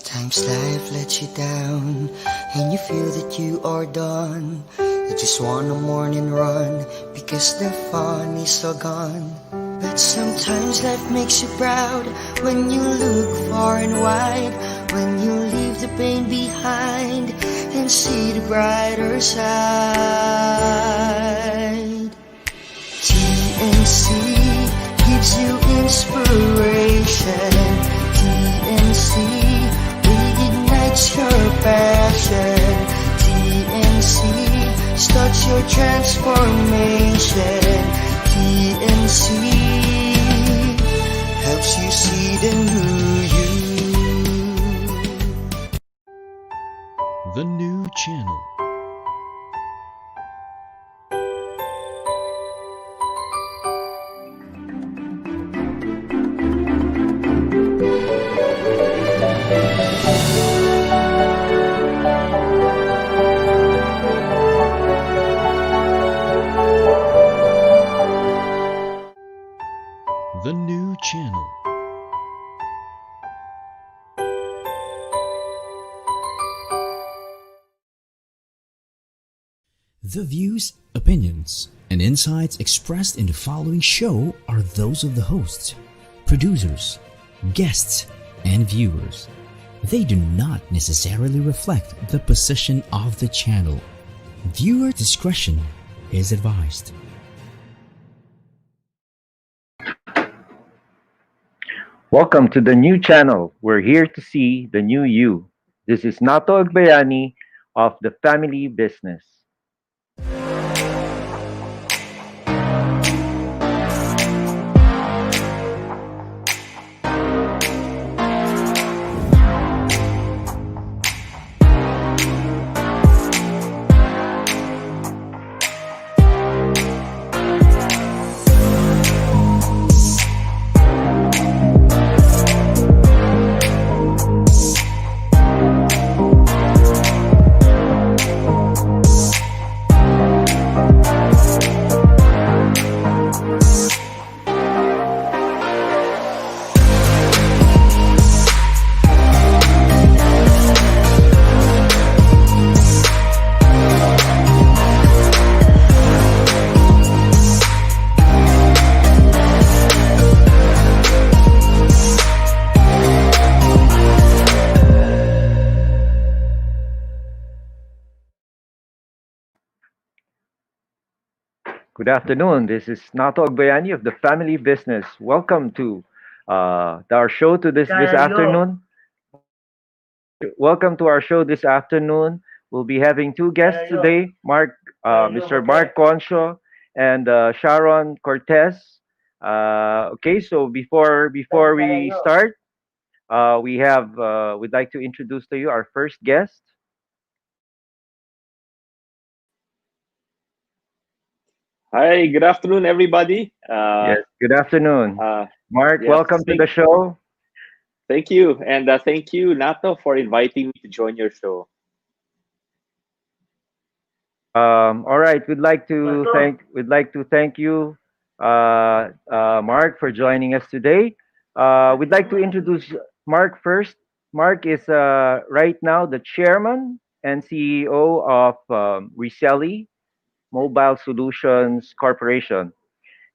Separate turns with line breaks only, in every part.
Sometimes life lets you down and you feel that you are done. You just want a morning run because the fun is all gone. But sometimes life makes you proud when you look far and wide, when you leave the pain behind and see the brighter side. TNC gives you inspiration. TNC reignites your passion. TNC starts your transformation. TNC helps you see the new you.
The new channel. The new channel. The views, opinions, and insights expressed in the following show are those of the hosts, producers, guests, and viewers. They do not necessarily reflect the position of the channel. Viewer discretion is advised.
Welcome to the new channel. We're here to see the new you. This is Nato Agbayani of the Family Business. Good afternoon. This is Nato Agbayani of the Family Business. Welcome to our show to this afternoon. Welcome to our show this afternoon. We'll be having two guests today, Mr. Marc Concio and Sharon Cortez. Okay, so before we start, we'd like to introduce to you our first guest.
Hi, good afternoon, everybody.
Yes, good afternoon. Mark,
yes,
welcome to the show.
Thank you, and thank you, Nato, for inviting me to join your show.
All right, we'd like to thank you, Mark, for joining us today. We'd like to introduce Mark first. Mark is right now the chairman and CEO of Resellee Mobile Solutions Corporation.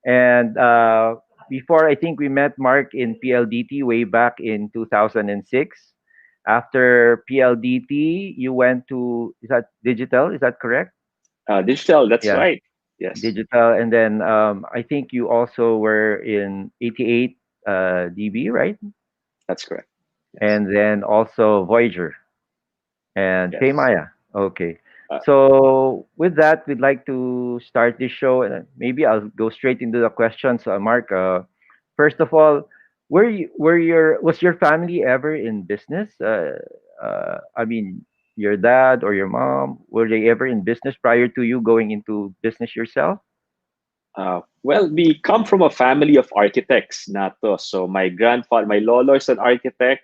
And before, I think we met Mark in PLDT way back in 2006. After PLDT, you went to, is that digital? Is that correct?
Digital, that's
Yeah.
right. Yes.
Digital. And then I think you also were in 88 DB, right?
That's correct. Yes.
And then also Voyager and
Yes.
Paymaya. Okay. So with that, we'd like to start this show, and maybe I'll go straight into the questions. Mark, first of all, was your family ever in business? I mean, your dad or your mom, were they ever in business prior to you going into business yourself?
Well, we come from a family of architects, Nato. So my grandfather, my lolo is an architect.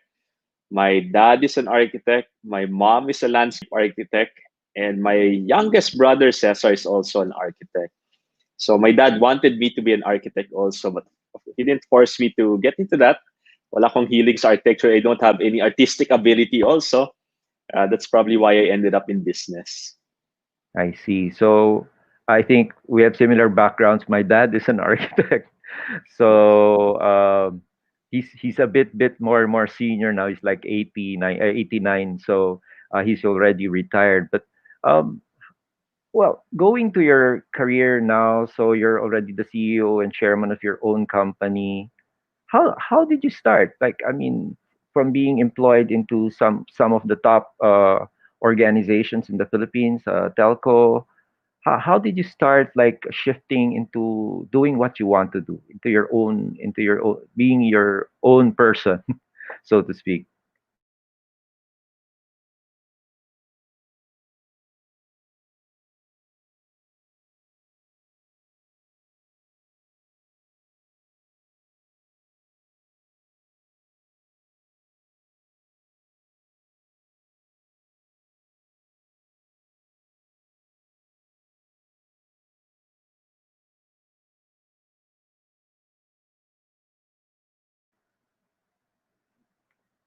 My dad is an architect. My mom is a landscape architect. And my youngest brother, Cesar, is also an architect. So my dad wanted me to be an architect also, but he didn't force me to get into that. Wala akong healing sa architecture. I don't have any artistic ability also. That's probably why I ended up in business.
I see. So I think we have similar backgrounds. My dad is an architect, so he's a bit more senior now. He's like 89. So he's already retired. But um, well, going to your career now, so you're already the CEO and chairman of your own company. How did you start? Like, I mean, from being employed into some of the top organizations in the Philippines, telco. How did you start like shifting into doing what you want to do, into your own, being your own person, so to speak?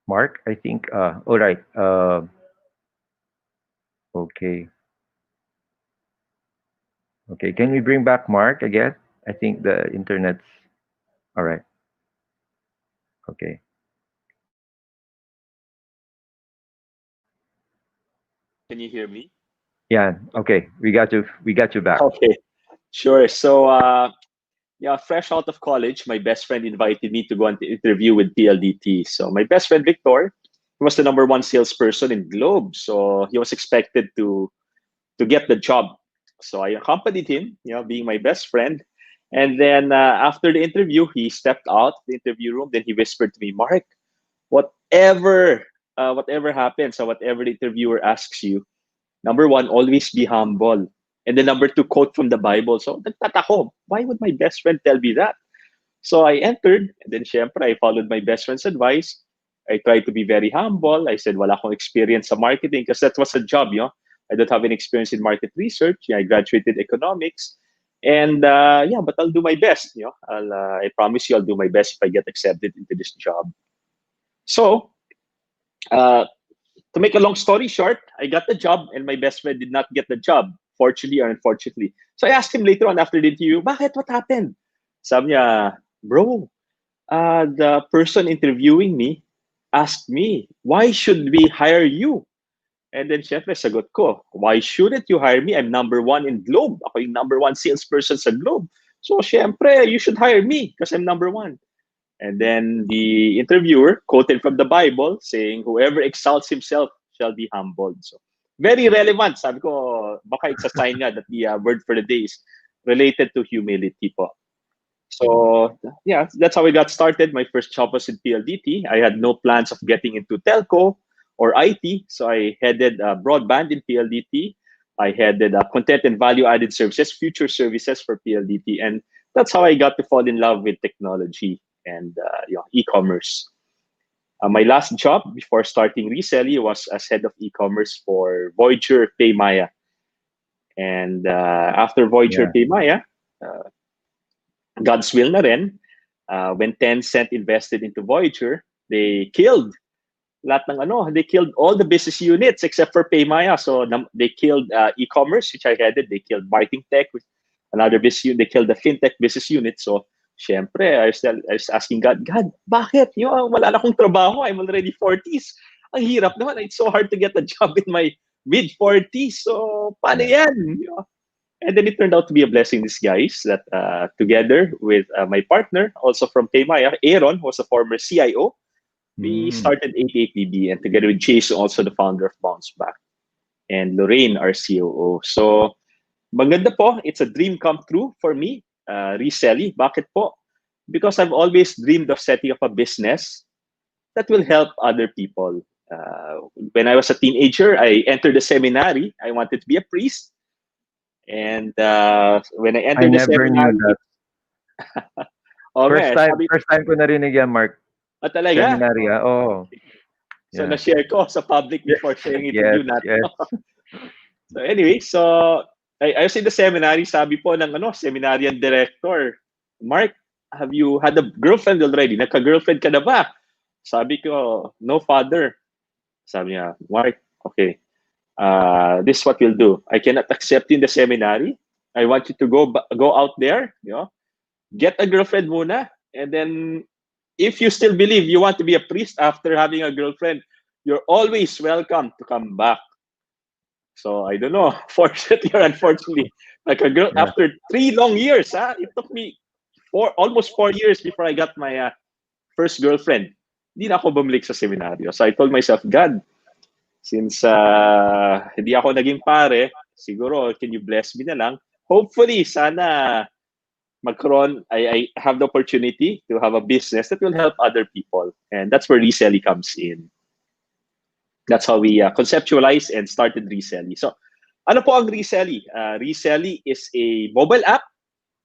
Mark, I think. All right. Okay. Okay. Can we bring back Mark again? I think the internet's all right. Okay.
Can you hear me?
Yeah. Okay. We got you. We got you back.
Okay, sure. So, yeah, fresh out of college, my best friend invited me to go on the interview with PLDT. So, my best friend Victor, he was the number one salesperson in Globe. So, he was expected to get the job. So, I accompanied him, being my best friend. And then after the interview, he stepped out of the interview room. Then he whispered to me, Mark, whatever, whatever happens or whatever the interviewer asks you, number one, always be humble. And then number two, quote from the Bible. So nagtatako, why would my best friend tell me that? So I entered, and then syempre, I followed my best friend's advice. I tried to be very humble. I said, wala akong experience sa marketing because that was a job, I don't have any experience in market research. Yeah, I graduated economics. And yeah, but I'll do my best. I promise you I'll do my best if I get accepted into this job. So uh, to make a long story short, I got the job and my best friend did not get the job, fortunately or unfortunately. So I asked him later on after the interview, bakit? What happened? Sabi niya, bro, the person interviewing me asked me, why should we hire you? And then syempre sagot ko, why shouldn't you hire me? I'm number one in Globe. Ako yung number one salesperson sa Globe. So syempre, you should hire me because I'm number one. And then the interviewer quoted from the Bible saying, whoever exalts himself shall be humbled. So very relevant. Sabi ko, baka it's a sign nga that the word for the day is related to humility po. So yeah, that's how I got started. My first job was in PLDT. I had no plans of getting into telco or IT. So I headed broadband in PLDT. I headed content and value added services, future services for PLDT. And that's how I got to fall in love with technology and e-commerce. My last job before starting Resellee was as head of e-commerce for Voyager Paymaya. And after Voyager
Yeah.
Paymaya, God's will na rin, when Tencent invested into Voyager, they killed they killed all the business units except for Paymaya. So they killed e-commerce, which I headed. They killed marketing tech, with another business unit. They killed the fintech business unit. So syempre, I was asking God, bakit? Wala na akong trabaho. I'm already 40s. Ang hirap naman. It's so hard to get a job in my mid-40s. So paano yan? And then it turned out to be a blessing in disguise that together with my partner, also from Paymaya, Aaron, who was a former CIO, we started 88BB, and together with Chase, also the founder of Bounce Back, and Lorraine, our COO. So, maganda po. It's a dream come true for me, Resellee. Bakit po? Because I've always dreamed of setting up a business that will help other people. When I was a teenager, I entered a seminary. I wanted to be a priest. And when I
I
entered the
never knew
seminary,
that. First time ko narinig yan, Mark.
talaga?
Seminary, oh.
So,
Yeah.
na-share ko sa public
Yes,
before sharing it with
yes,
you, Nato.
yes.
So anyway, I was in the seminary, sabi po ng seminarian director, Mark, have you had a girlfriend already? Nagka-girlfriend ka na ba? Sabi ko, no father. Sabi niya, Mark, okay, this is what we'll do. I cannot accept you in the seminary. I want you to go out there, get a girlfriend muna, and then if you still believe you want to be a priest after having a girlfriend, you're always welcome to come back. So I don't know, fortunately or unfortunately, like a girl
Yeah.
after 3 long years, it took me almost 4 years before I got my first girlfriend. Hindi na ako bumalik sa seminaryo. So I told myself, God, since hindi ako naging pare, siguro can you bless me na lang? Hopefully, sana I have the opportunity to have a business that will help other people. And that's where Resellee comes in. That's how we conceptualize and started Resellee. So, ano po ang Resellee? Resellee is a mobile app.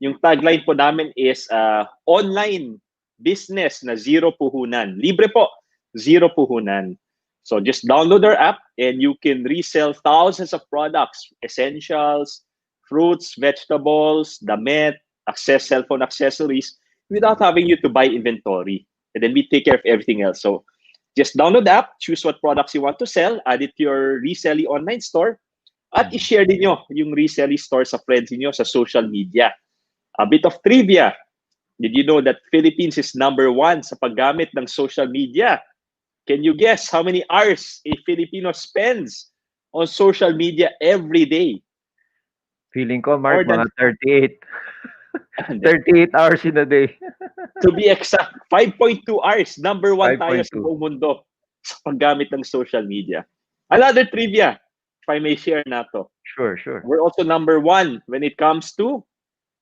Yung tagline po namin is online business na zero puhunan. Libre po, zero puhunan. So just download our app and you can resell thousands of products, essentials, fruits, vegetables, damit, cell phone accessories without having you to buy inventory. And then we take care of everything else. So just download the app, choose what products you want to sell, add it to your Resellee online store, at i-share din nyo yung Resellee store sa friends niyo sa social media. A bit of trivia. Did you know that Philippines is #1 sa paggamit ng social media? Can you guess how many hours a Filipino spends on social media every day?
Feeling ko,
More
Mark,
than,
mga 38. 38 hours in a day.
to be exact, 5.2 hours. #1 tayo sa
5.2.
buong mundo sa paggamit ng social media. Another trivia, if I may share na to.
Sure, sure.
We're also #1 when it comes to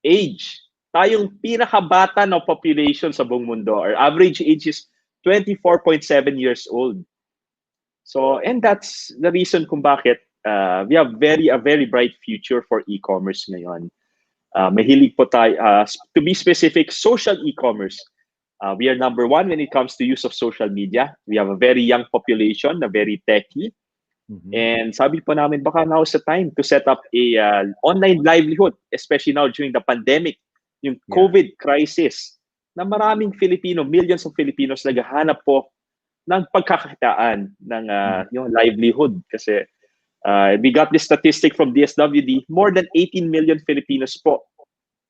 age. Tayong pinakabata ng population sa buong mundo. Our average age is 24.7 years old. So, and that's the reason kung bakit we have a very bright future for e-commerce ngayon. Mahilig po tayo, to be specific, social e-commerce. We are #1 when it comes to use of social media. We have a very young population, a very techy.
Mhm.
And sabi po namin, baka now's the time to set up a online livelihood, especially now during the pandemic, yung COVID crisis, na maraming Filipino, millions of Filipinos naghahanap po ng pagkakakitaan ng yung livelihood. Kasi we got this statistic from DSWD, more than 18 million Filipinos po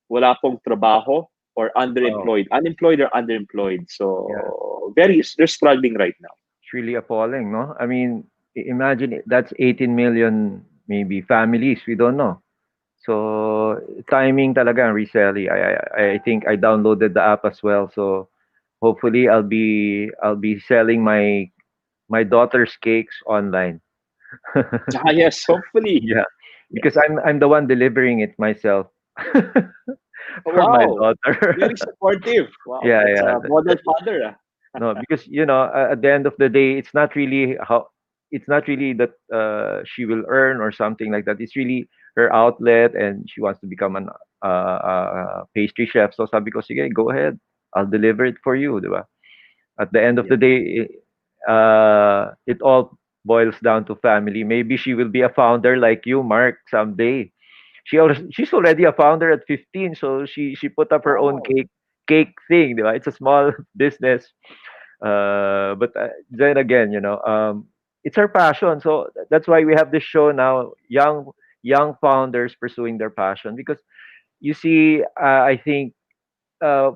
wala pong trabaho or underemployed.
Wow.
Unemployed or underemployed. So, they're struggling right now.
It's really appalling, no? I mean, imagine that's 18 million maybe families. We don't know. So timing talaga ang Resellee. I think I downloaded the app as well. So hopefully I'll be selling my daughter's cakes online.
Yes, hopefully.
Yeah, because I'm the one delivering it myself for my
Wow,
daughter.
very supportive. Wow,
Yeah,
that's
yeah.
a model father.
No, because at the end of the day, it's not really that she will earn or something like that. It's really her outlet, and she wants to become an pastry chef. So sabi ko, sige, go ahead. I'll deliver it for you, di ba? At the end of the day, it all boils down to family. Maybe she will be a founder like you, Mark, someday. She's already a founder at 15, so she put up her own
Wow.
cake thing, di ba? It's a small business. But then again, it's her passion. So that's why we have this show now, young founders pursuing their passion. Because you see, I think uh,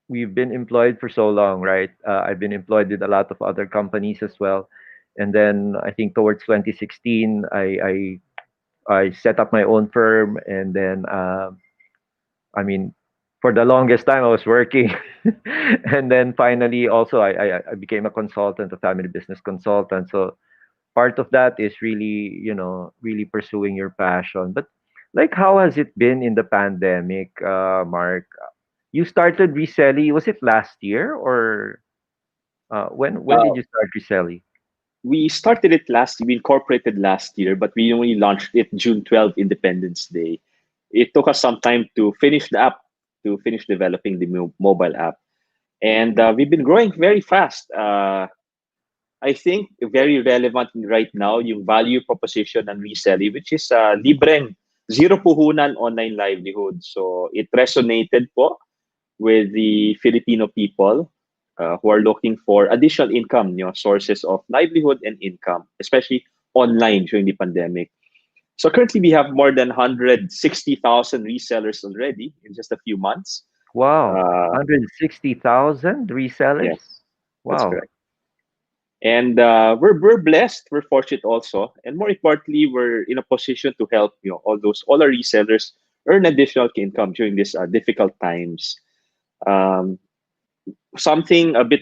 we've been employed for so long, right? I've been employed with a lot of other companies as well, and then I think towards 2016, I set up my own firm, and then I mean, for the longest time I was working, and then finally also I became a consultant, a family business consultant. So part of that is really, really pursuing your passion. But like, how has it been in the pandemic, Mark? You started Resellee, was it last year, or when
Uh,
did you start Resellee?
we started it we incorporated last year, but we only launched it June 12th, Independence Day. It took us some time to finish the app, to finish developing the mobile app. And we've been growing very fast. I think very relevant right now yung value proposition ng Resellee, which is libreng, zero puhunan online livelihood. So it resonated po with the Filipino people. who are looking for additional income, sources of livelihood and income, especially online during the pandemic. So currently we have more than 160,000 resellers already in just a few months.
Wow,
Uh,
160,000 resellers.
yes, that's
Wow.
correct. And we're blessed, we're fortunate also, and more importantly, we're in a position to help all our resellers earn additional income during these difficult times. Um, Something a bit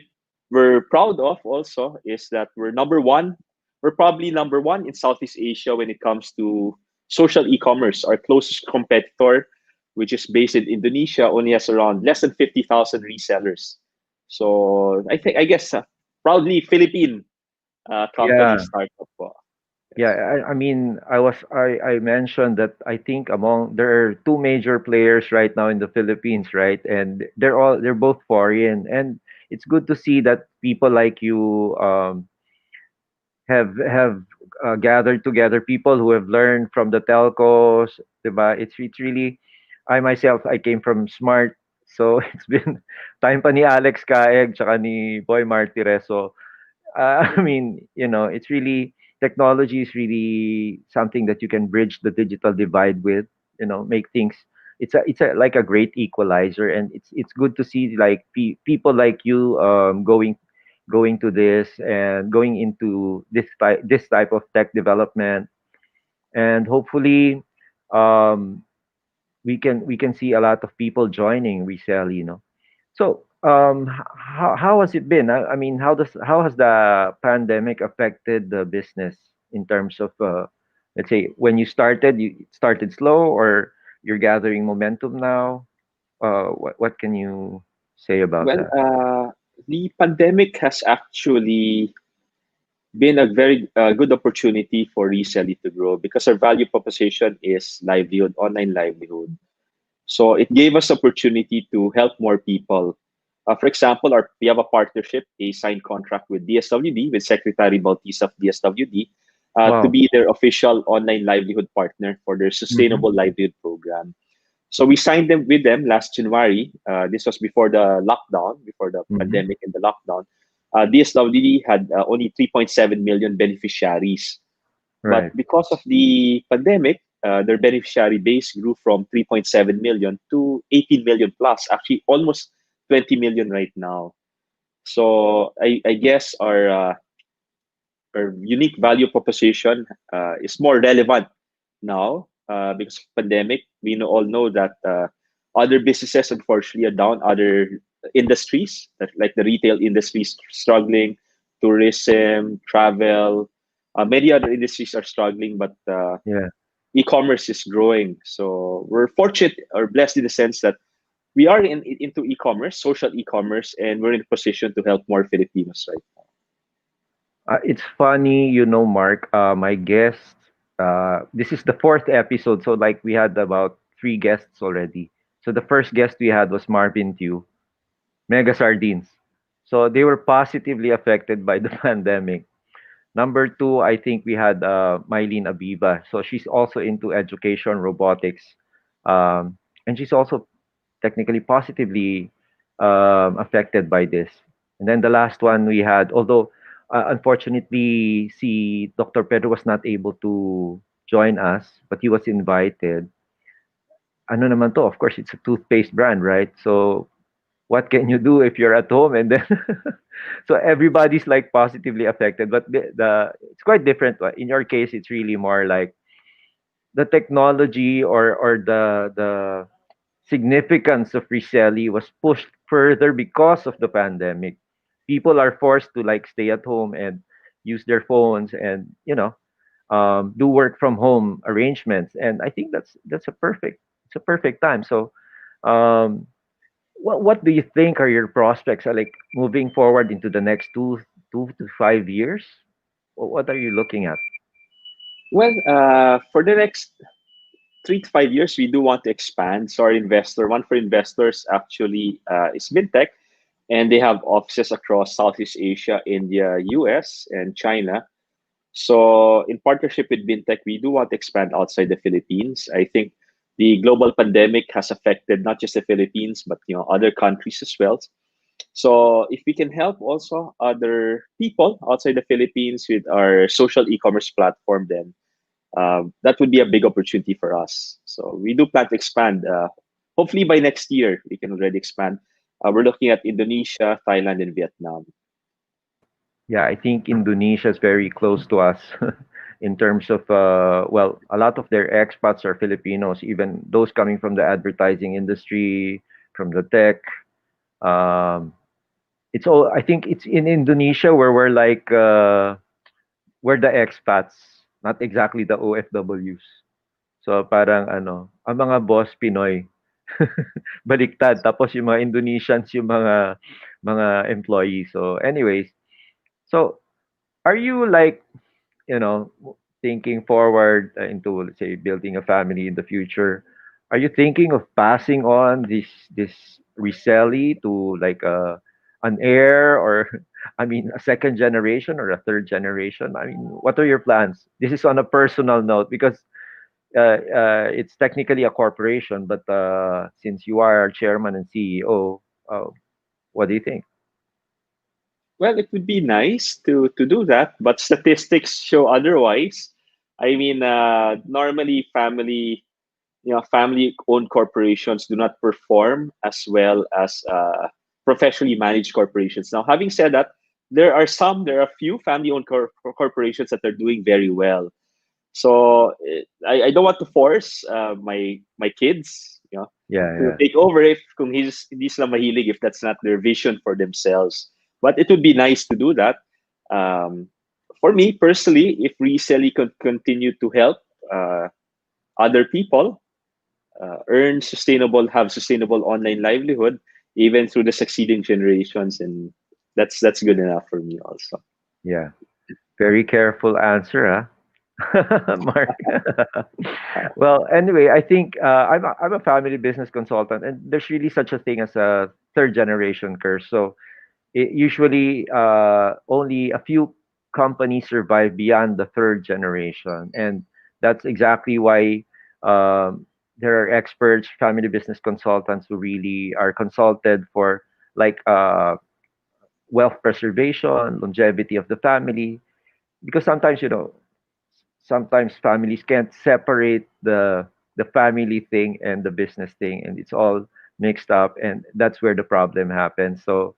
we're proud of also is that we're number one. We're probably number one in Southeast Asia when it comes to social e-commerce. Our closest competitor, which is based in Indonesia, only has around less than 50,000 resellers. So I guess proudly Philippine company
Yeah.
startup.
Yeah,
Yes.
I mentioned that I think among there are two major players right now in the Philippines, right? And they're both foreign, and it's good to see that people like you have gathered together people who have learned from the telcos, diba? It's really I myself I came from Smart, so it's been time pa ni Alex Caeg tsaka ni Boy Martires. So I mean, it's really technology is really something that you can bridge the digital divide with. Make things. It's like a great equalizer, and it's good to see like people like you going to this and going into this type of tech development, and hopefully um, we can see a lot of people joining Resell. So, how has it been? I mean, how has the pandemic affected the business in terms of, let's say, when you started slow, or you're gathering momentum now? What can you say about
Well,
that?
the pandemic has actually been a very good opportunity for Resellee to grow because our value proposition is livelihood, online livelihood. So it gave us opportunity to help more people. For example, we have a partnership, a signed contract with DSWD, with Secretary Baltis of DSWD, to
Wow.
be their official online livelihood partner for their
Mm-hmm.
sustainable livelihood program. So we signed them with them last January. This was before the lockdown, before the
Mm-hmm.
pandemic and the lockdown. DSWD had only 3.7 million beneficiaries. But
Right.
because of the pandemic, their beneficiary base grew from 3.7 million to 18 million plus, actually almost 20 million right now. So I guess our unique value proposition is more relevant now because of pandemic. All know that other businesses unfortunately are down. Other industries like the retail industry is struggling, tourism, travel, many other industries are struggling, but
Yeah.
e-commerce is growing. So we're fortunate or blessed in the sense that we are into e-commerce, social e-commerce, and we're in a position to help more Filipinos right now.
It's funny, Mark. My guest. This is the fourth episode, so like we had about three guests already. So the first guest we had was Marvin Tew, Mega Sardines. So they were positively affected by the pandemic. Number two, I think we had Mylene Abiba. So she's also into education, robotics, and she's also technically positively affected by this. And then the last one we had, although unfortunately, see Dr. Pedro was not able to join us, but he was invited. Ano naman to? Of course, it's a toothpaste brand, right? So what can you do if you're at home and then so everybody's like positively affected, but the it's quite different. In your case, it's really more like the technology, or the significance of Resellee was pushed further because of the pandemic. People are forced to like stay at home and use their phones, and do work from home arrangements, and I think that's a perfect time. So um what do you think are your prospects, like moving forward into the next 2 to 5 years? What are you looking at?
Well, for the next 3 to 5 years, we do want to expand. So our one for investors actually is Mintech, and they have offices across Southeast Asia, India, US, and China. So in partnership with Mintech, we do want to expand outside the Philippines. I think the global pandemic has affected not just the Philippines, but other countries as well. So if we can help also other people outside the Philippines with our social e-commerce platform, then that would be a big opportunity for us. So we do plan to expand. Hopefully by next year, we can already expand. We're looking at Indonesia, Thailand, and Vietnam.
Yeah, I think Indonesia is very close to us in terms of well, a lot of their expats are Filipinos, even those coming from the advertising industry, from the tech. Um, it's all I think it's in Indonesia where we're the expats, not exactly the OFWs. So parang ano, ang mga boss Pinoy baliktad tapos yung mga Indonesians yung mga employees. So anyways, so are you like, you know, thinking forward into, let's say, building a family in the future? Are you thinking of passing on this Resellee to like an heir, or I mean a second generation or a third generation? I mean, what are your plans? This is on a personal note because it's technically a corporation, but since you are our chairman and CEO, what do you think?
Well, it would be nice to do that, but statistics show otherwise. I mean, normally family-owned corporations do not perform as well as professionally managed corporations. Now, having said that, there are a few family-owned corporations that are doing very well. So I don't want to force my kids,
Yeah,
to
yeah,
take over if kung hindi sila mahilig, if that's not their vision for themselves. But it would be nice to do that. Um, for me personally, if Reselly could continue to help uh, other people have sustainable online livelihood, even through the succeeding generations, and that's good enough for me also.
yeah. Very careful answer, huh? Mark. Well, anyway, I think I'm a family business consultant, and there's really such a thing as a third generation curse. So usually, only a few companies survive beyond the third generation, and that's exactly why there are experts, family business consultants who really are consulted for like wealth preservation, longevity of the family, because sometimes sometimes families can't separate the family thing and the business thing, and it's all mixed up, and that's where the problem happens. So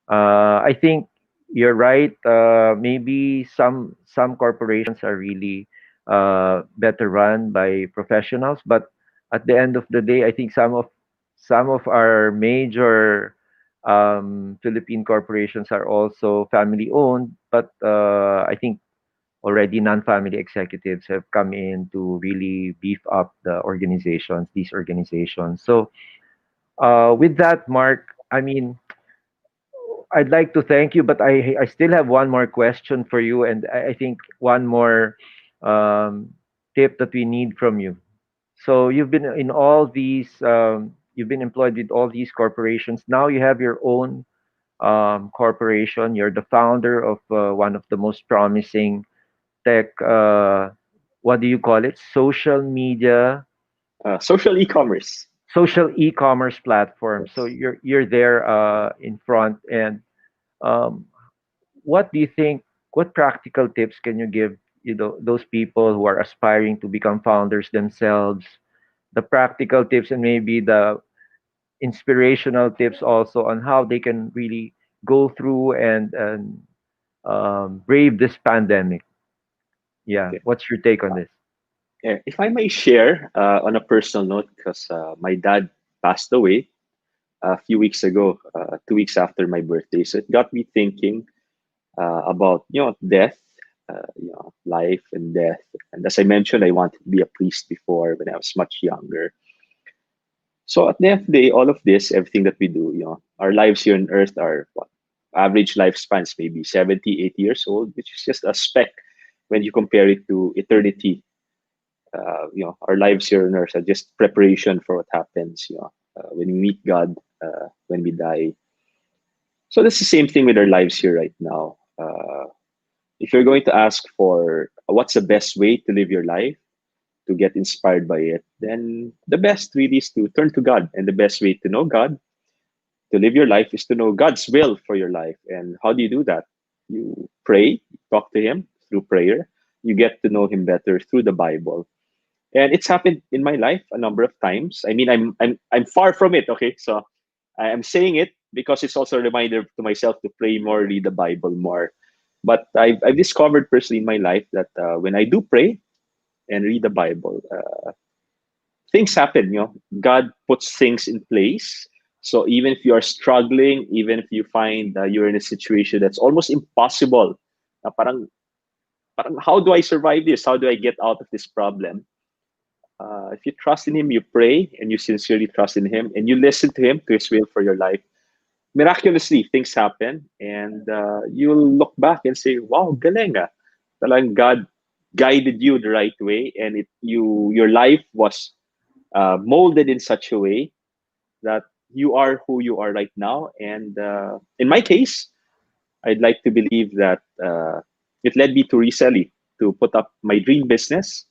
I think you're right. Maybe some corporations are really better run by professionals, but at the end of the day, I think some of our major Philippine corporations are also family owned, but I think already non-family executives have come in to really beef up these organizations. So with that, Mark, I mean, I'd like to thank you, but I still have one more question for you, and I think one more um, tip that we need from you. So you've been employed with all these corporations. Now you have your own corporation. You're the founder of one of the most promising tech. What do you call it? Social e-commerce platform. So
Yes.
you're there in front, and um, what do you think? What practical tips can you give those people who are aspiring to become founders themselves? The practical tips and maybe the inspirational tips also on how they can really go through and brave this pandemic. Yeah,
Okay.
what's your take on this?
If I may share on a personal note, because my dad passed away a few weeks ago, 2 weeks after my birthday, so it got me thinking about death, life and death. And as I mentioned, I wanted to be a priest before when I was much younger. So at the end of the day, all of this, everything that we do, our lives here on Earth are what, average lifespans maybe 70, 80 years old, which is just a speck when you compare it to eternity. Our lives here on Earth are just preparation for what happens. When we meet God, when we die. So that's the same thing with our lives here right now. If you're going to ask for what's the best way to live your life, to get inspired by it, then the best really is to turn to God. And the best way to know God, to live your life is to know God's will for your life. And how do you do that? You pray, talk to Him through prayer. You get to know Him better through the Bible. And it's happened in my life a number of times. I mean, I'm far from it. Okay, so I'm saying it because it's also a reminder to myself to pray more, read the Bible more. But I've discovered personally in my life that when I do pray and read the Bible, things happen. God puts things in place. So even if you are struggling, even if you find you're in a situation that's almost impossible, parang how do I survive this? How do I get out of this problem? If you trust in Him, you pray, and you sincerely trust in Him, and you listen to Him, to His will for your life. Miraculously, things happen, and you'll look back and say, "Wow, galing ah! Talang God guided you the right way, and your life was molded in such a way that you are who you are right now." And in my case, I'd like to believe that it led me to Resellee, to put up my dream business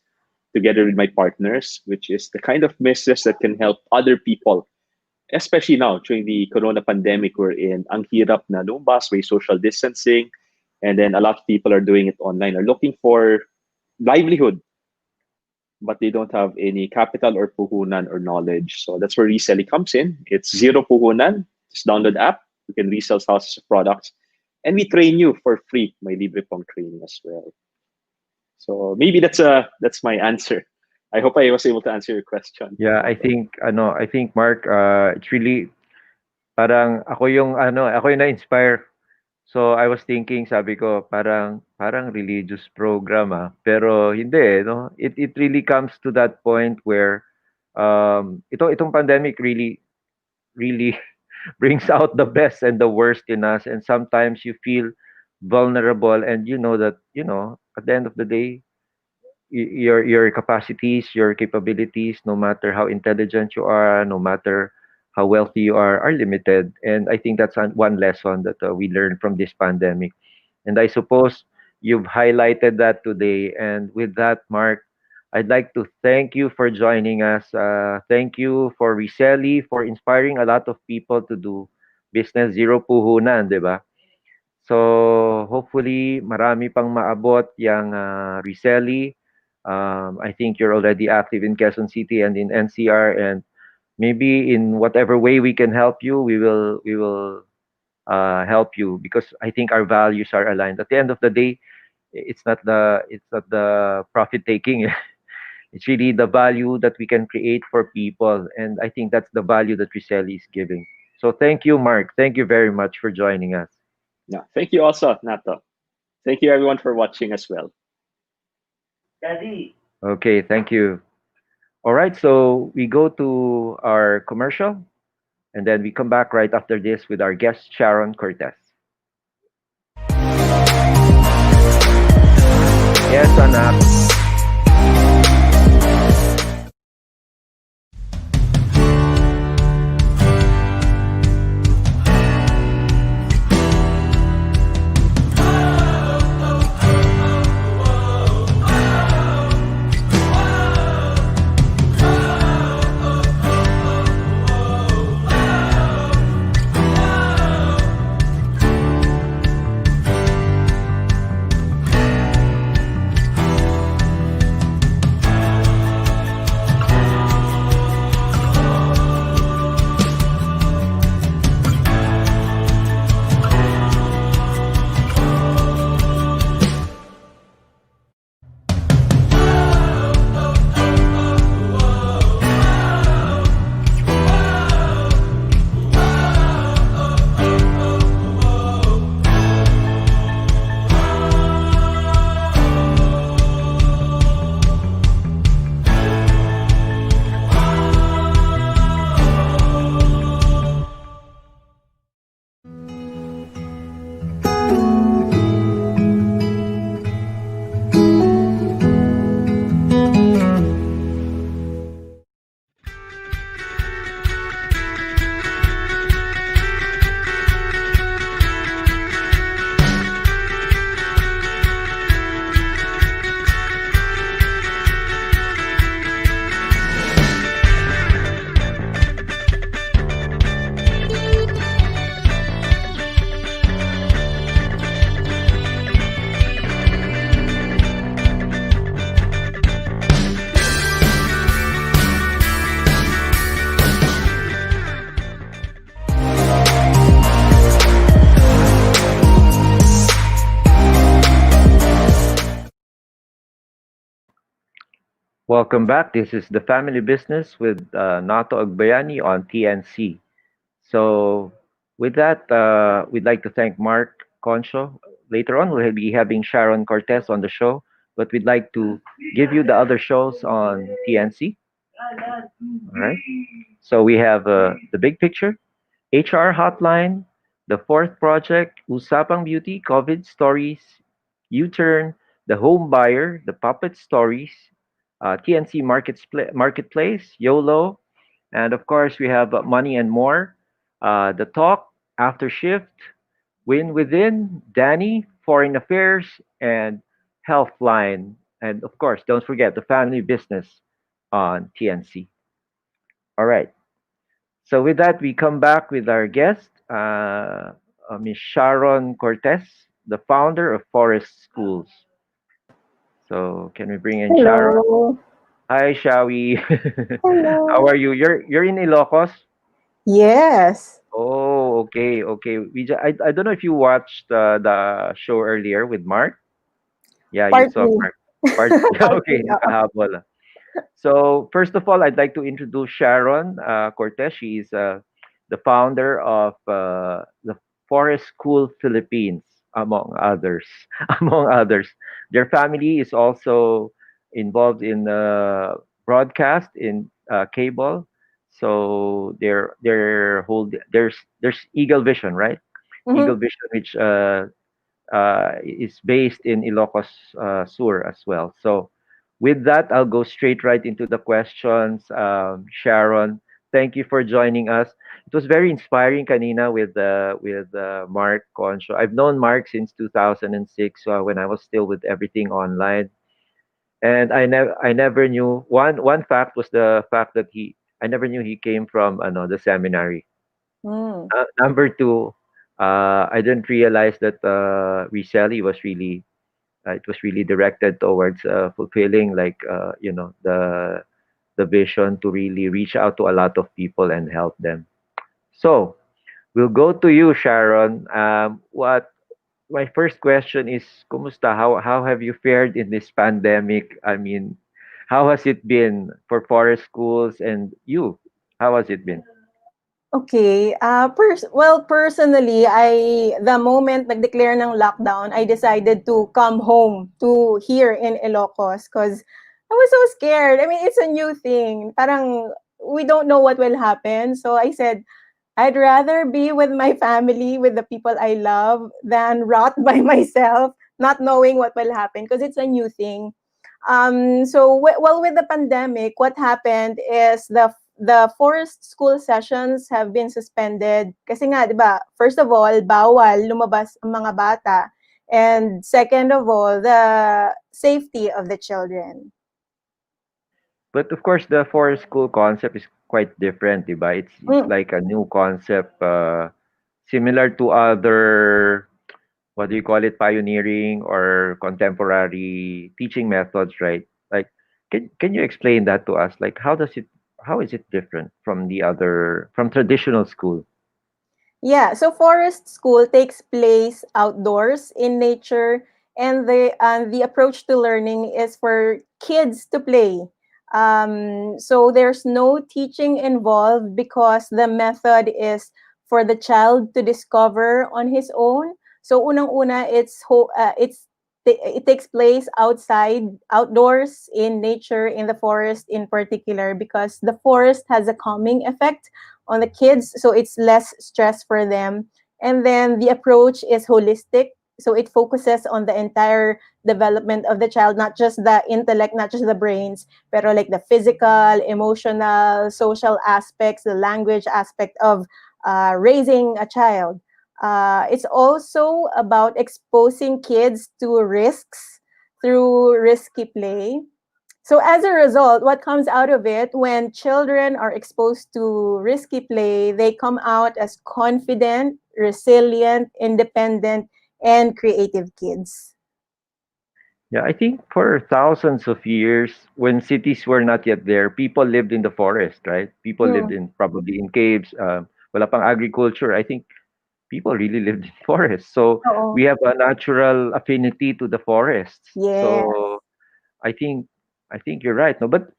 together with my partners, which is the kind of business that can help other people, especially now during the corona pandemic we're in. Ang hirap na lumabas, may social distancing, and then a lot of people are doing it online, are looking for livelihood, but they don't have any capital or puhunan or knowledge. So that's where Resellee comes in. It's zero puhunan. Just download the app. You can resell thousands of products. And we train you for free. May libre pong training as well. So maybe that's my answer. I hope I was able to answer your question.
Yeah, I think Mark, it's really parang ako yung na-inspire. So I was thinking, sabi ko, parang religious program pero hindi no. It really comes to that point where itong pandemic really brings out the best and the worst in us, and sometimes you feel vulnerable, and you know that at the end of the day, your capacities, your capabilities, no matter how intelligent you are, no matter how wealthy you are limited. And I think that's one lesson that we learned from this pandemic. And I suppose you've highlighted that today. And with that, Mark, I'd like to thank you for joining us. Thank you for Resellee, for inspiring a lot of people to do business zero puhunan, di ba? So hopefully marami pang maabot yung Resellee. I think you're already active in Quezon City and in NCR, and maybe in whatever way we can help you, we will help you, because I think our values are aligned. At the end of the day, it's not the profit taking. It's really the value that we can create for people, and I think that's the value that Resellee is giving. So thank you, Mark. Thank you very much for joining us.
Yeah, thank you also, Nato. Thank you everyone for watching as well.
Okay, thank you. All right, so we go to our commercial, and then we come back right after this with our guest, Sharon Cortez. Yes, anak. Welcome back. This is the Family Business with Nato Agbayani on TNC. So, with that, we'd like to thank Mark Concio. Later on, we'll be having Sharon Cortez on the show, but we'd like to give you the other shows on TNC. All right. So, we have The Big Picture, HR Hotline, The Fourth Project, Usapang Beauty, COVID Stories, U-Turn, The Home Buyer, The Puppet Stories, TNC Marketplace, YOLO, and of course we have Money and More, The Talk, After Shift, Win Within, Danny, Foreign Affairs, and Healthline. And of course, don't forget the Family Business on TNC. All right. So with that, we come back with our guest, Ms. Sharon Cortez, the founder of Forest Schools. So can we bring in Sharon?
Hello.
Hi, Shawi. How
Hello.
are you? You're in Ilocos?
Yes,
Oh, okay, okay. I don't know if you watched the show earlier with Mark. Yeah, you saw
partly.
Mark. Part
Partly,
okay,
oo.
nakahabol. So first of all, I'd like to introduce Sharon Cortez. She's the founder of the Forest School Philippines, among others. Among others, their family is also involved in broadcast in cable. So there's Eagle Vision, right? Eagle
Mhm.
Vision, which is based in Ilocos Sur as well. So, with that, I'll go straight right into the questions. Sharon, thank you for joining us. It was very inspiring, kanina, with Mark Concho. I've known Mark since 2006 when I was still with everything online, and I never knew one fact was the fact that he I never knew he came from the seminary.
Hmm.
Number two, I didn't realize that Resellee was really it was really directed towards fulfilling like the vision to really reach out to a lot of people and help them. So we'll go to you, Sharon. What my first question is, kumusta? How have you fared in this pandemic? I mean, how has it been for forest schools and you? How has it been?
Okay, personally, the moment nag-declare ng lockdown, I decided to come home to here in Ilocos because I was so scared. I mean, it's a new thing. Parang we don't know what will happen. So I said, I'd rather be with my family, with the people I love, than rot by myself, not knowing what will happen because it's a new thing. Well, with the pandemic, what happened is the forest school sessions have been suspended kasi nga, 'di ba? First of all, bawal lumabas ang mga bata. And second of all, the safety of the children.
But of course, the forest school concept is quite different, diba? It's
Mm,
like a new concept, similar to other, what do you call it, pioneering or contemporary teaching methods, right? Like, can you explain that to us? Like, how is it different from from traditional school?
Yeah, so forest school takes place outdoors in nature, and the approach to learning is for kids to play. So there's no teaching involved because the method is for the child to discover on his own. So unang-una, it takes place outdoors in nature, in the forest in particular, because the forest has a calming effect on the kids, so it's less stress for them. And then the approach is holistic, so it focuses on the entire development of the child, not just the intellect, not just the brains, pero like the physical, emotional, social aspects, the language aspect of raising a child. It's also about exposing kids to risks through risky play. So as a result, what comes out of it when children are exposed to risky play, they come out as confident, resilient, independent, and creative kids.
Yeah, I think for thousands of years, when cities were not yet there, people lived in the forest, right? People lived
Mm,
in probably in caves. Wala pang agriculture. I think people really lived in forests. So
oo.
we have a natural affinity to the forests.
Yeah.
So I think I think you're right. No, but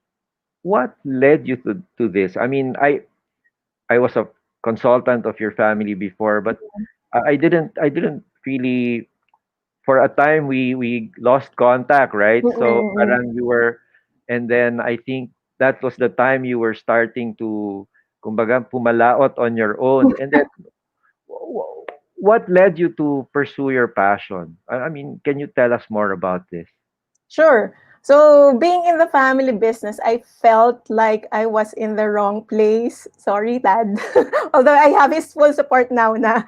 what led you to this? I mean, I was a consultant of your family before, but I didn't really, for a time we lost contact, right? So
Mm-mm.
parang you were, and then I think that was the time you were starting to, kumbaga, pumalaot on your own. And then what led you to pursue your passion? I mean, can you tell us more about this?
Sure. So, being in the family business, I felt like I was in the wrong place. Sorry, Dad. Although I have his full support now na.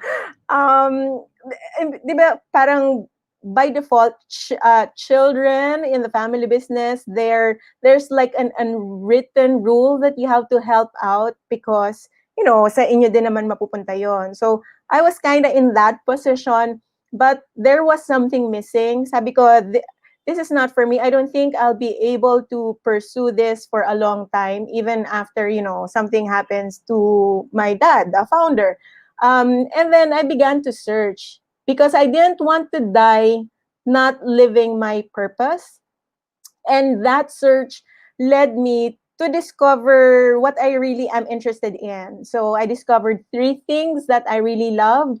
Di ba, parang by default, children in the family business, there's like an unwritten rule that you have to help out because, sa inyo din naman mapupunta yon. So, I was kind of in that position, but there was something missing. Sabi ko, this is not for me. I don't think I'll be able to pursue this for a long time, even after, something happens to my dad, the founder. And then I began to search because I didn't want to die not living my purpose. And that search led me to discover what I really am interested in. So I discovered three things that I really love: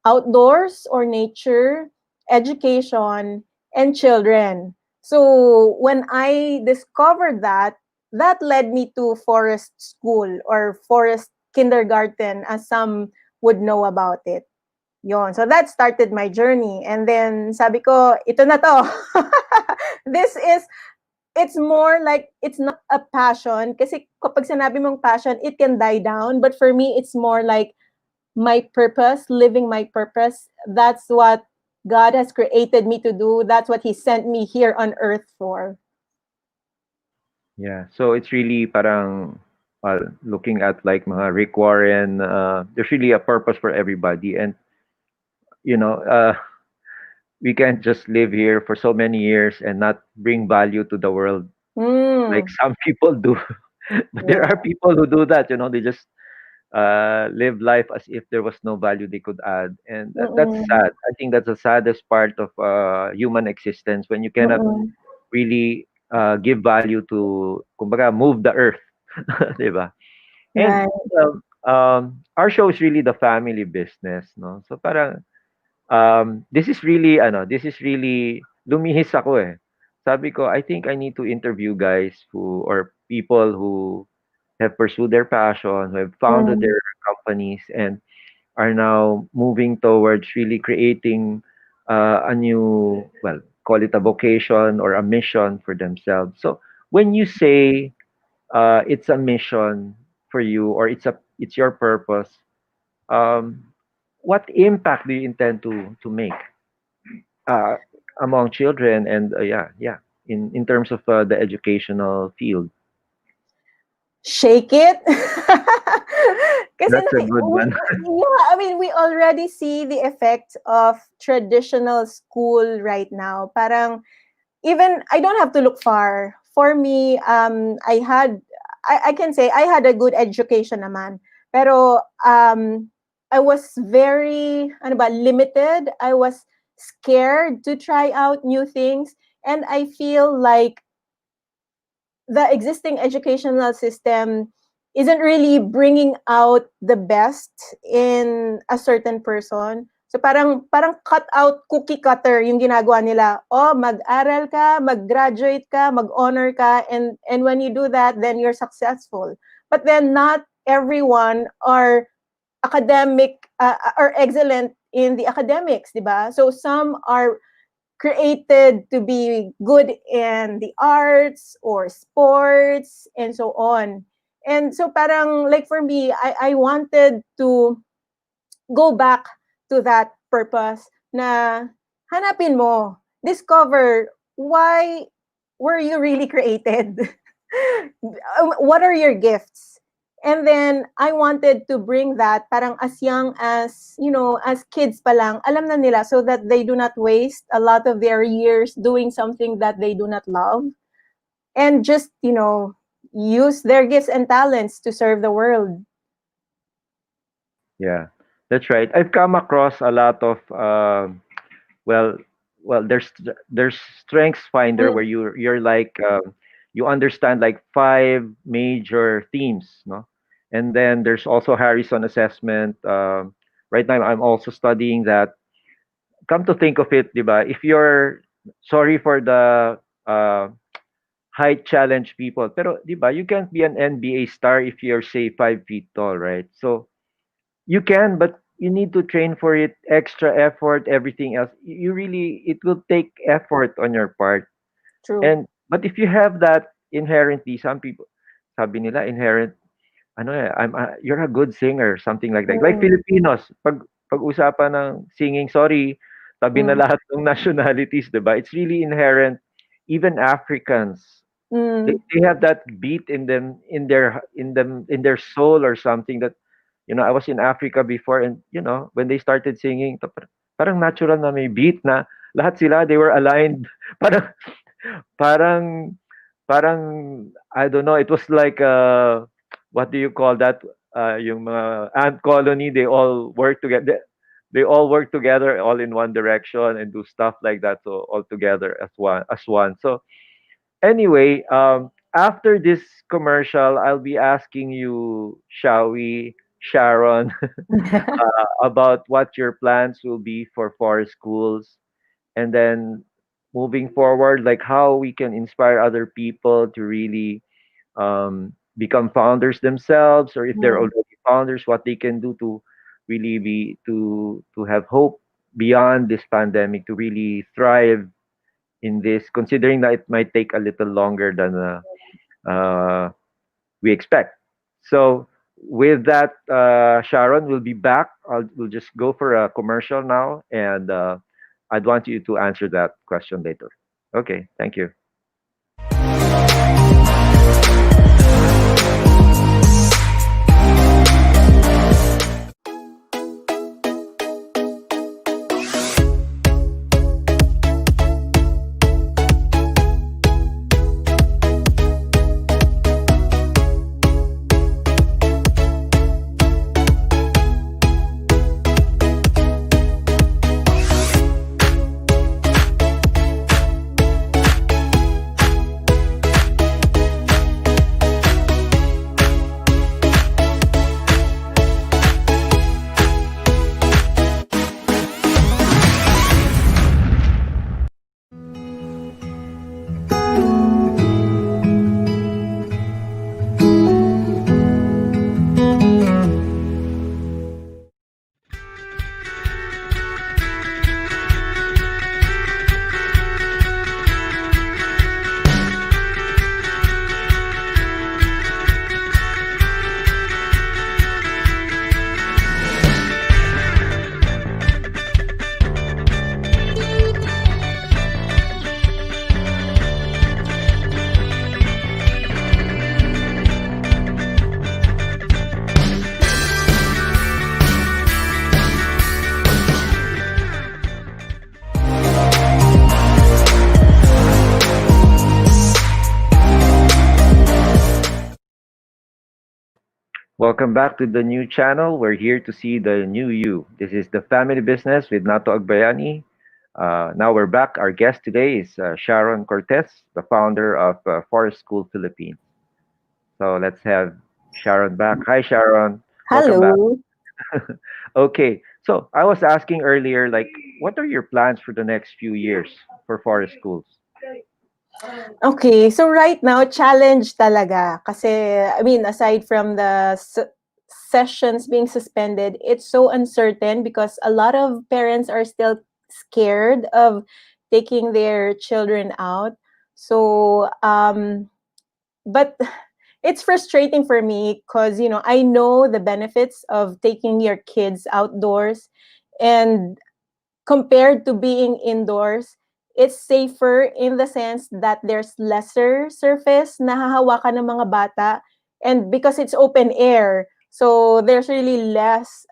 outdoors or nature, education, and children. So when I discovered that, that led me to forest school or forest kindergarten, as some would know about it. Yon. So that started my journey. And then sabi ko, ito na to. This is, it's more like, it's not a passion. Kasi kapag sinabi mong passion, it can die down. But for me, it's more like my purpose, living my purpose. That's what God has created me to do. That's what He sent me here on earth for.
Yeah. So it's really parang, looking at like mga Rick Warren, there's really a purpose for everybody. And you know, we can't just live here for so many years and not bring value to the world like
Mm,
some people do. But there
yeah,
are people who do that, they just live life as if there was no value they could add. And that's
mm-mm,
sad. I think that's the saddest part of human existence, when you cannot
mm-mm,
really give value to, kumbaga, move the earth. Diba? And
right.
our show is really the family business, no? So parang this is really, lumihis ako eh. Sabi ko, I think I need to interview guys who, or people who have pursued their passion, who have founded
Mm,
their companies, and are now moving towards really creating a new, well, call it a vocation or a mission for themselves. So when you say it's a mission for you, or it's your purpose, um, what impact do you intend to make uh, among children, and yeah, in terms of the educational field?
shake it. Kasi
That's a good one.
yeah, I mean, we already see the effect of traditional school right now. Parang, even I don't have to look far. For me, I can say I had a good education naman. Pero I was very, ano ba, limited. I was scared to try out new things. And I feel like the existing educational system isn't really bringing out the best in a certain person. So parang cut out, cookie cutter yung ginagawa nila. Oh, mag-aral ka, mag-graduate ka, mag-honor ka, and when you do that, then you're successful. But then not everyone are academic or excellent in the academics, di ba? So some are created to be good in the arts or sports and so on. And so parang like for me, I wanted to go back to that purpose na hanapin mo, discover why were you really created? What are your gifts? And then I wanted to bring that parang as young as, as kids pa lang, alam na nila so that they do not waste a lot of their years doing something that they do not love and just, use their gifts and talents to serve the world.
Yeah, that's right. I've come across a lot of well, there's Strengths Finder,
Mm,
where you're like, you understand like five major themes, no? And then there's also Harrison assessment. Right now, I'm also studying that. Come to think of it, diba? If you're sorry for the uh, height challenge people, pero diba, you can't be an NBA star if you're say 5 feet tall, right? So you can, but you need to train for it, extra effort, everything else. You really, it will take effort on your part.
True.
And but if you have that inherently, some people, sabi nila inherent, ano you're a good singer, something like that. Like
Mm,
Filipinos, pag-usapan ng singing, sorry, sabi na
mm,
lahat ng nationalities, 'di ba? It's really inherent. Even Africans,
mm.
they have that beat in them, in their soul or something that, I was in Africa before, and when they started singing, parang natural na may beat na lahat sila, they were aligned. Parang parang parang I don't know, it was like what do you call that? Yung mga ant colony, they all work together all in one direction and do stuff like that, so all together as one. So anyway, after this commercial, I'll be asking you, shall we, Sharon, about what your plans will be for forest schools, and then moving forward, like how we can inspire other people to really become founders themselves, or if they're
Mm.
already founders, what they can do to really be to have hope beyond this pandemic, to really thrive in this, considering that it might take a little longer than uh, we expect. So, with that, Sharon, we'll be back. We'll just go for a commercial now, and I'd want you to answer that question later. Okay, thank you. Welcome back to the new channel. We're here to see the new you. This is the family business with Nato Agbayani. Now we're back. Our guest today is Sharon Cortez, the founder of Forest School Philippines. So let's have Sharon back. Hi, Sharon. Welcome back.
Hello.
Okay. So I was asking earlier, like, what are your plans for the next few years for Forest Schools?
Okay, so right now, challenge talaga. Kasi, I mean, aside from the sessions being suspended, it's so uncertain because a lot of parents are still scared of taking their children out. So, but it's frustrating for me because, I know the benefits of taking your kids outdoors. And compared to being indoors, it's safer in the sense that there's lesser surface na hahawakan ng mga bata, and because it's open air, so there's really less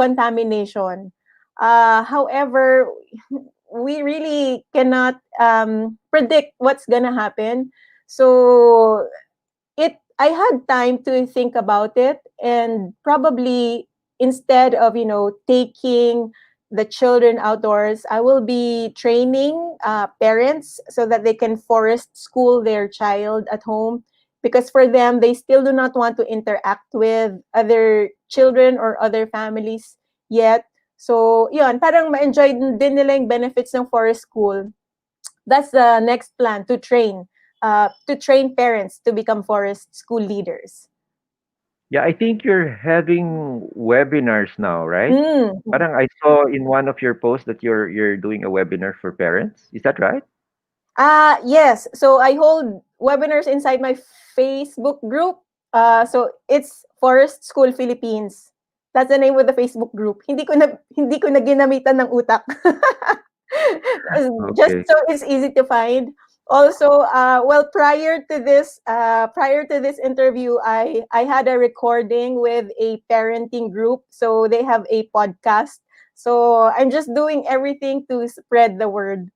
contamination. However, we really cannot predict what's gonna happen. So I had time to think about it, and probably instead of taking the children outdoors. I will be training parents so that they can forest school their child at home, because for them, they still do not want to interact with other children or other families yet. So, yun, parang ma-enjoy din nila yung benefits ng forest school. That's the next plan, to train parents to become forest school leaders.
Yeah, I think you're having webinars now, right?
Mm.
Parang I saw in one of your posts that you're doing a webinar for parents. Is that right?
Yes. So I hold webinars inside my Facebook group. So it's Forest School Philippines. That's the name of the Facebook group. Hindi ko na ginamitan ng utak. Just
Okay.
so it's easy to find. Also, well, prior to this interview, I had a recording with a parenting group. So they have a podcast. So I'm just doing everything to spread the word.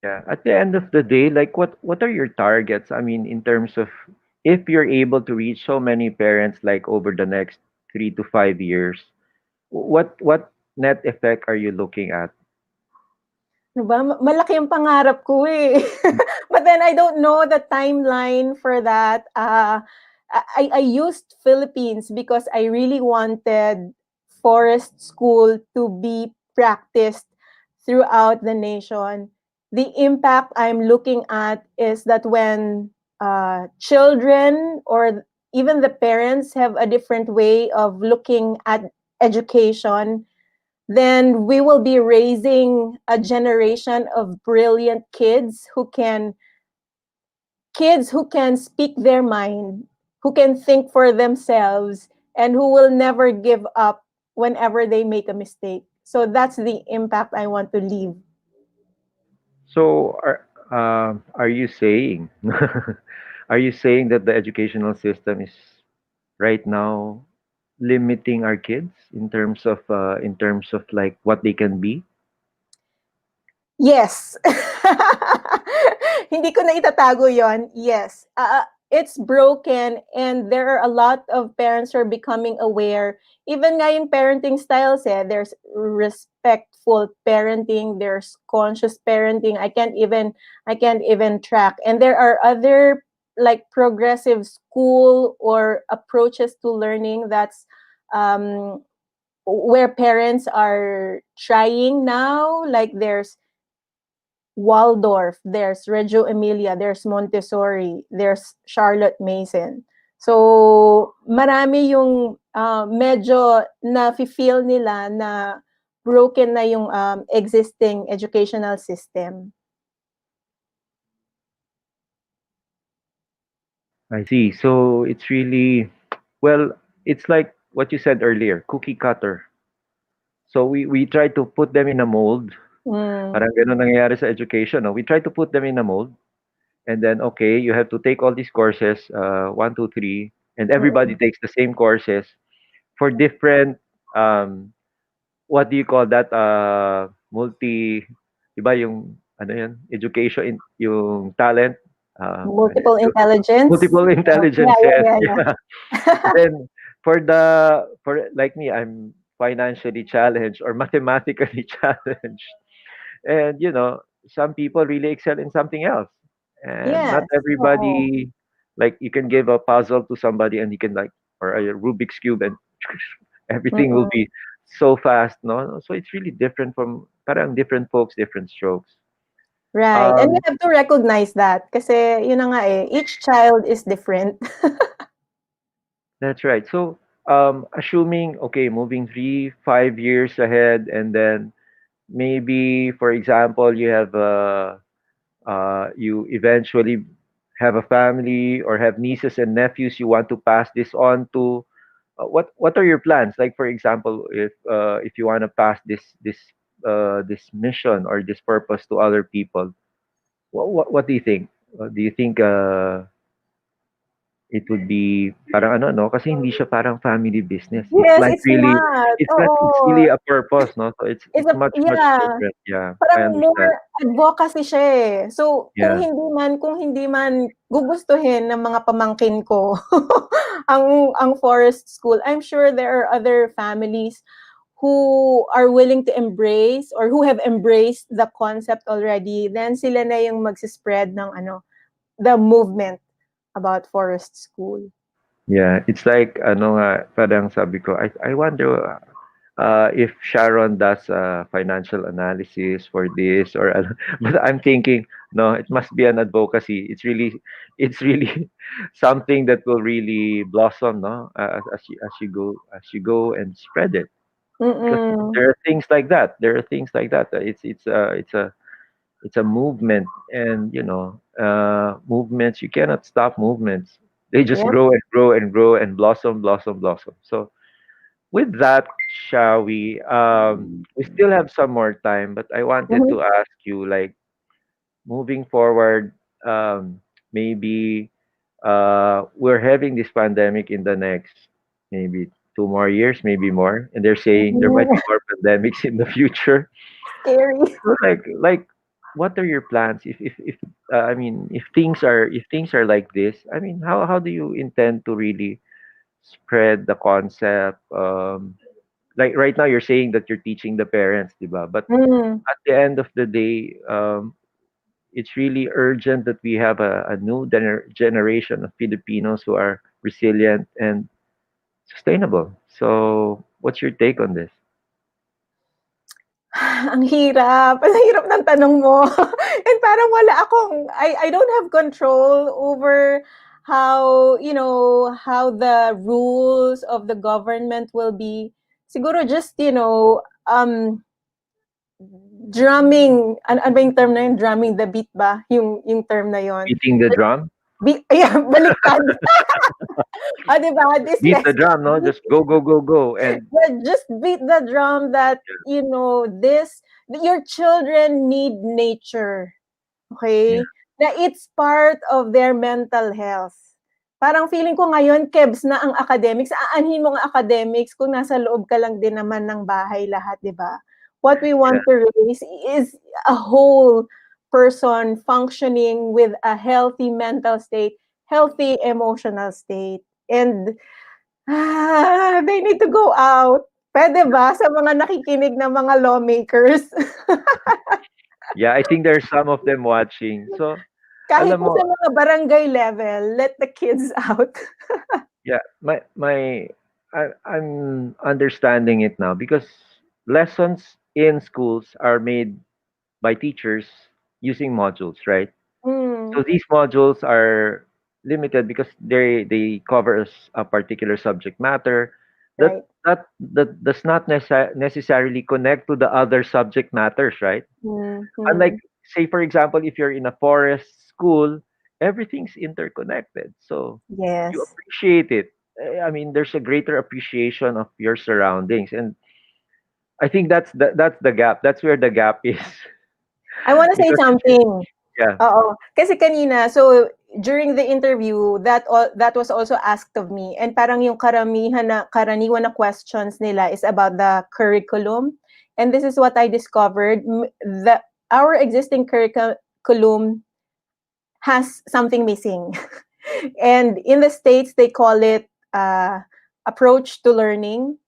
Yeah. At the end of the day, like what are your targets? I mean, in terms of if you're able to reach so many parents like over the next 3 to 5 years, what net effect are you looking at?
Ano ba, malaki ang pangarap ko eh. But then I don't know the timeline for that. I used Philippines because I really wanted forest school to be practiced throughout the nation. The impact I'm looking at is that when children or even the parents have a different way of looking at education, then we will be raising a generation of brilliant kids who can speak their mind, who can think for themselves, and who will never give up whenever they make a mistake. So that's the impact I want to leave.
So are you saying are you saying that the educational system is right now limiting our kids in terms of like what they can be?
Yes. Hindi ko na itatago yon. Yes. It's broken, and there are a lot of parents who are becoming aware. Even nga yung parenting styles, there's respectful parenting, there's conscious parenting. I can't even track. And there are other like progressive school or approaches to learning that's um where parents are trying now. Like there's Waldorf, there's Reggio Emilia, there's Montessori, there's Charlotte Mason. So, marami yung medyo na-feel nila na broken na yung existing educational system.
I see. So it's really, well, it's like what you said earlier, cookie cutter. So we try to put them in a mold.
Mm.
Parang ganun nangyayari sa education, no? We try to put them in a mold, and then okay, you have to take all these courses, 1, 2, 3, and everybody
Mm.
takes the same courses for different what do you call that? Multi, iba yung ano yan, education, yung talent, ano
Multiple
yun?
intelligence.
Multiple
Yeah,
intelligences.
yeah, yeah,
Yeah.
yeah.
Then for like me, I'm financially challenged or mathematically challenged. And some people really excel in something else. And not
Yes. Oo.
everybody, like you can give a puzzle to somebody and you can like, or a Rubik's cube, and everything will
Mm-mm.
be so fast, no? So it's really different from parang different folks, different strokes.
Right. And we
Um,
have to recognize that kasi yun na nga each child is different.
that's right. So, assuming, okay, moving 3, 5 years ahead, and then maybe, for example, you eventually have a family or have nieces and nephews you want to pass this on to. What are your plans? Like, for example, if you want to pass this mission or this purpose to other people, what do you think? Do you think it would be parang ano, no? Kasi hindi siya parang family business.
Yes, it's not.
It's
Oo.
really a purpose, no? So
It's
it's
a
much
yeah.
different. Yeah, I
Parang
understand.
more advocacy siya eh. So, kung
Yeah.
hindi man gugustuhin ng mga pamangkin ko ang forest school, I'm sure there are other families who are willing to embrace or who have embraced the concept already, then sila na yung magsispread ng the movement about forest school.
Yeah, it's like ano nga, parang sabi ko, I wonder if Sharon does financial analysis for this or ano. But I'm thinking, no, it must be an advocacy. It's really something that will really blossom, no, as you go and spread it. Because
Mm-mm.
there are things like that. There are things like that. It's a movement, and movements, you cannot stop movements. They just
Yep.
grow and grow and grow and blossom, blossom, blossom. So with that, shall we still have some more time, but I wanted
Mhm.
to ask you, like, moving forward, maybe we're having this pandemic in the next maybe 2 more years, maybe more, and they're saying there might
Mhm.
be more pandemics in the future.
Scary.
So, like, what are your plans if I mean, if things are like this? I mean, how do you intend to really spread the concept? Like right now, you're saying that you're teaching the parents, diba? But
Mm,
at the end of the day, it's really urgent that we have a new generation of Filipinos who are resilient and sustainable. So, what's your take on this?
ang hirap. Ang hirap ng tanong mo. And parang wala akong, I don't have control over how the rules of the government will be. Siguro just, drumming, ano ba yung term na yun? Drumming the beat ba? Yung term na yun.
Beating the drum?
Ayan, baliktad. Di ba? This
Beat the
lesson.
drum, no? Just go, go, go, go. And
Yeah, just beat the drum that your children need nature,
yeah,
okay, na it's part of their mental health. Parang feeling ko ngayon kebs na ang academics, aanhin mo ang academics kung nasa loob ka lang din naman ng bahay lahat, di ba? What we
yeah,
want to raise is a whole person functioning with a healthy mental state, healthy emotional state, and they need to go out. Puwede ba sa mga nakikinig na mga lawmakers?
yeah. I think there's some of them watching. So,
Kahit
alam
na
mo,
sa mga barangay level, let the kids out.
yeah, I'm understanding it now because lessons in schools are made by teachers using modules, right? So
Hmm,
these modules are limited because they cover a particular subject matter that
right.
that does not necessarily connect to the other subject matters, right? Unlike,
Mhm.
say, for example, if you're in a forest school, everything's interconnected. So you
Yes.
appreciate it. I mean, there's a greater appreciation of your surroundings, and I think that's the gap. That's where the gap is.
I wanna say
Because
something.
yeah,
Oo. Kasi kanina, so during the interview, that was also asked of me. And parang yung karaniwan na questions nila is about the curriculum. And this is what I discovered. Our existing curriculum has something missing. And in the States, they call it approach to learning.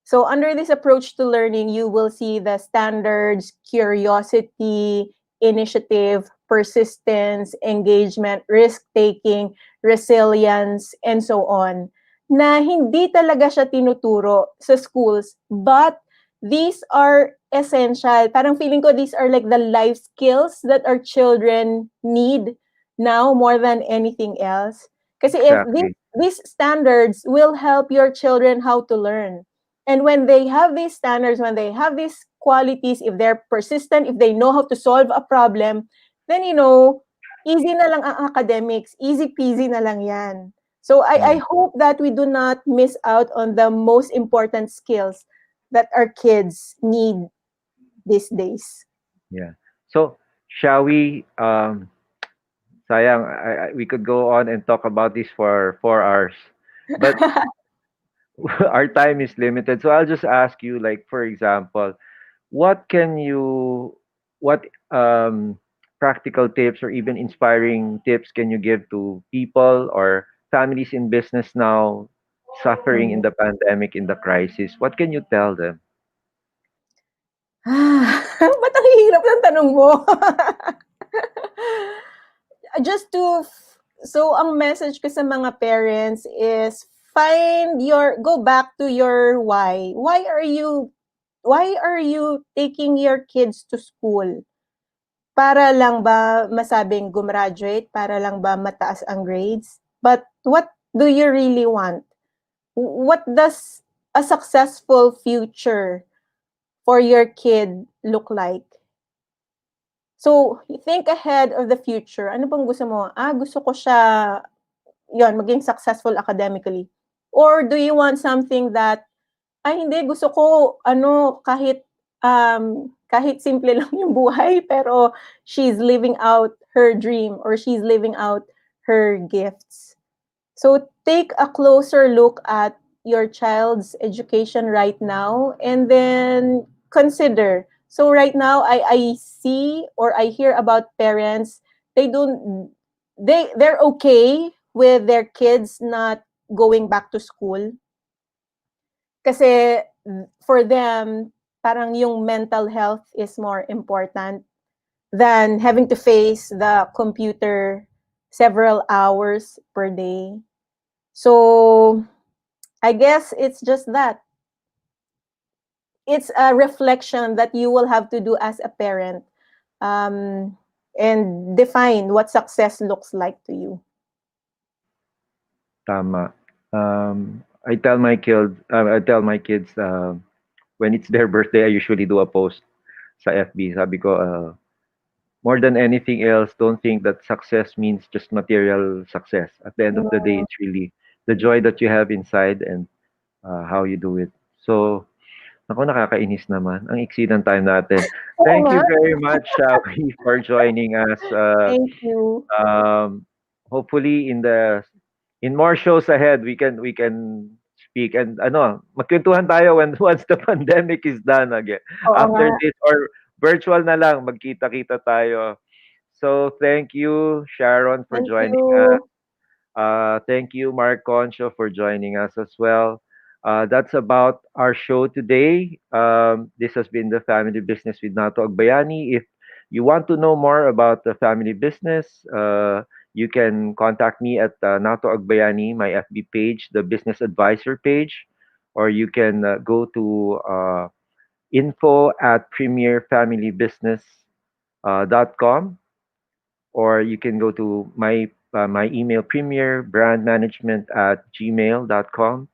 So, under this approach to learning, you will see the standards, curiosity, initiative, persistence, engagement, risk taking, resilience, and so on. Na hindi talaga siya tinuturo sa schools, but these are essential. Parang feeling ko these are like the life skills that our children need now more than anything else. Kasi if
exactly.
these standards will help your children how to learn. And when they have these standards, when they have these qualities, if they're persistent, if they know how to solve a problem, then easy na lang ang academics, easy peasy na lang yan. So I
Mm,
hope that we do not miss out on the most important skills that our kids need these days.
yeah. So shall we? Sayang, we could go on and talk about this for 4 hours, but our time is limited. So I'll just ask you, like, for example, what can you, what practical tips or even inspiring tips can you give to people or families in business now suffering in
Mm.
the pandemic, in the crisis? What can you tell them?
Ba't ang hirap ng tanong mo? Just to, so ang message ko sa mga parents is go back to your why. Why are you taking your kids to school? Para lang ba masabing gumraduate? Para lang ba mataas ang grades? But what do you really want? What does a successful future for your kid look like? So, think ahead of the future. Ano bang gusto mo? Gusto ko siya, yon, maging successful academically. Or do you want something that, hindi, gusto ko, kahit simple lang yung buhay, pero she's living out her dream or she's living out her gifts. So, take a closer look at your child's education right now and then consider. So right now I see or I hear about parents, they're okay with their kids not going back to school. Kasi for them, parang yung mental health is more important than having to face the computer several hours per day. So I guess it's just that. It's a reflection that you will have to do as a parent, and define what success looks like to you.
Tama. I tell my kids, when it's their birthday, I usually do a post sa FB. Sabi ko, more than anything else, don't think that success means just material success. At the end of the day, it's really the joy that you have inside and how you do it. So, ako, nakakainis naman. Ang iksi ng time natin. Thank you very much, Shawi, for joining us.
Thank you.
Hopefully, in more shows ahead, we can speak and magkwentuhan tayo when once the pandemic is done again.
Oo
After
nga.
this or virtual na lang, magkita-kita tayo. So, thank you, Sharon, for
Thank
joining us.
you.
Thank you, Marc Concio, for joining us as well. That's about our show today. This has been the Family Business with Nato Agbayani. If you want to know more about the family business, you can contact me at Nato Agbayani, my FB page, the Business Advisor page, or you can go to info at premierfamilybusiness.com, or you can go to my email, premierbrandmanagement@gmail.com,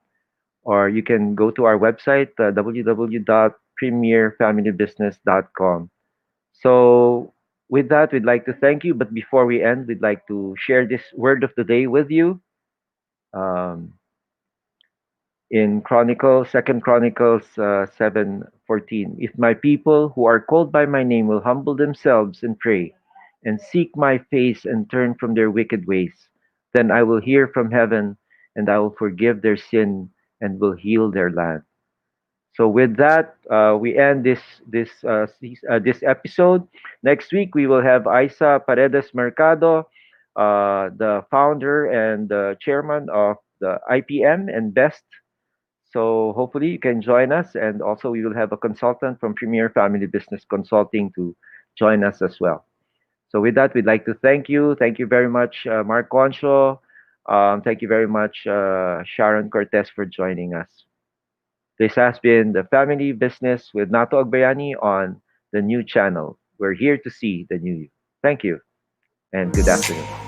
or you can go to our website, www.premierfamilybusiness.com. So, with that, we'd like to thank you. But before we end, we'd like to share this word of the day with you. In Second Chronicles 7:14, if my people who are called by my name will humble themselves and pray and seek my face and turn from their wicked ways, then I will hear from heaven and I will forgive their sin and will heal their land. So with that, we end this episode. Next week we will have Isa Paredes Mercado, the founder and the chairman of the IPM and Best. So hopefully you can join us, and also we will have a consultant from Premier Family Business Consulting to join us as well. So with that, we'd like to thank you. Thank you very much, Marc Concio. Thank you very much, Sharon Cortez, for joining us. This has been the Family Business with Nato Agbayani on the new channel. We're here to see the new you. Thank you, and good afternoon.